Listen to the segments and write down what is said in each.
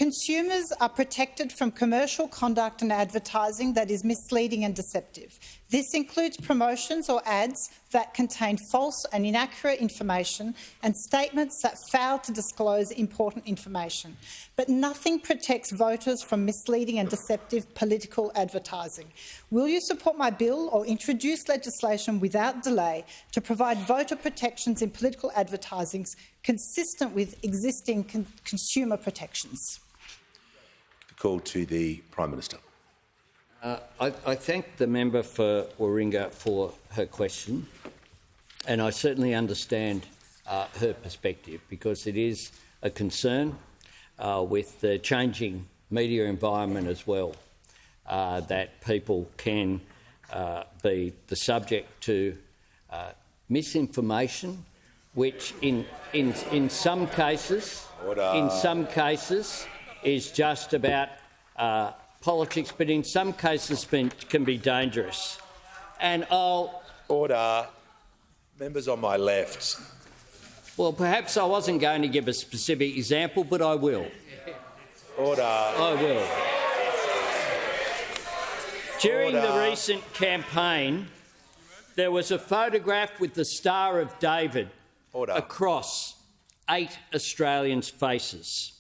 Consumers are protected from commercial conduct and advertising that is misleading and deceptive. This includes promotions or ads that contain false and inaccurate information and statements that fail to disclose important information. But nothing protects voters from misleading and deceptive political advertising. Will you support my bill or introduce legislation without delay to provide voter protections in political advertising consistent with existing consumer protections? The call to the Prime Minister. I thank the member for Warringah for her question, and I certainly understand her perspective, because it is a concern with the changing media environment as well, that people can be the subject to misinformation, which in some cases is just about politics, but in some cases can be dangerous. And Order. Members on my left. Well, perhaps I wasn't going to give a specific example, but I will. Order. I will. During the recent campaign, there was a photograph with the Star of David across 8 Australians' faces: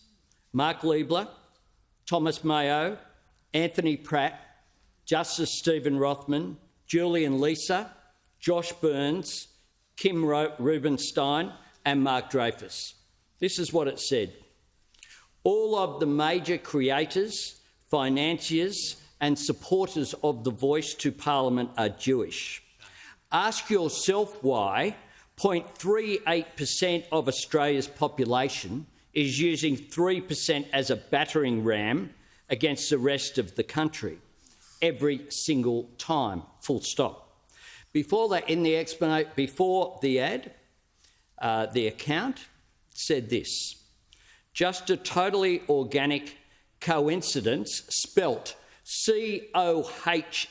Mark Liebler, Thomas Mayo, Anthony Pratt, Justice Stephen Rothman, Julian Lisa, Josh Burns, Kim Rubenstein and Mark Dreyfus. This is what it said: all of the major creators, financiers and supporters of the Voice to Parliament are Jewish. Ask yourself why 0.38% of Australia's population is using 3% as a battering ram against the rest of the country every single time, full stop. Before that, before the ad, the account said this: just a totally organic coincidence, spelt COHENCIDENCE,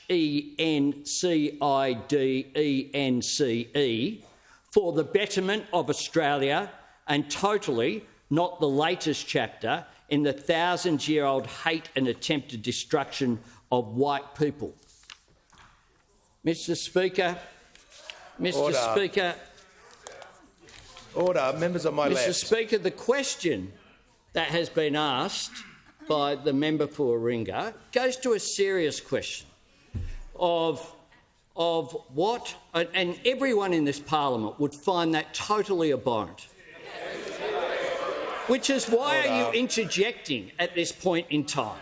for the betterment of Australia, and totally not the latest chapter in the 1,000-year-old hate and attempted destruction of white people. Mr. Speaker, Order. Members on my left. Mr. Speaker, the question that has been asked by the member for Warringah goes to a serious question of what, and everyone in this parliament would find that totally abhorrent. Which is why are you interjecting at this point in time?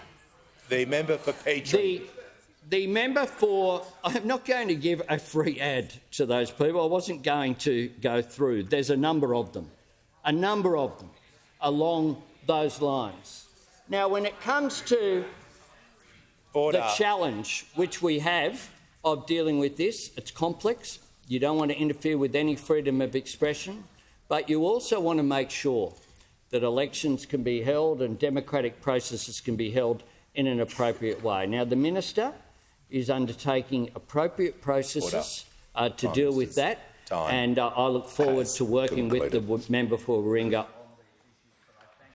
The member for Petrie. The member for... I'm not going to give a free ad to those people. I wasn't going to go through. There's a number of them along those lines. Now, when it comes to the challenge which we have of dealing with this, it's complex. You don't want to interfere with any freedom of expression, but you also want to make sure that elections can be held and democratic processes can be held in an appropriate way. Now, the minister is undertaking appropriate processes to deal with that, and I look forward to working with the member for Warringah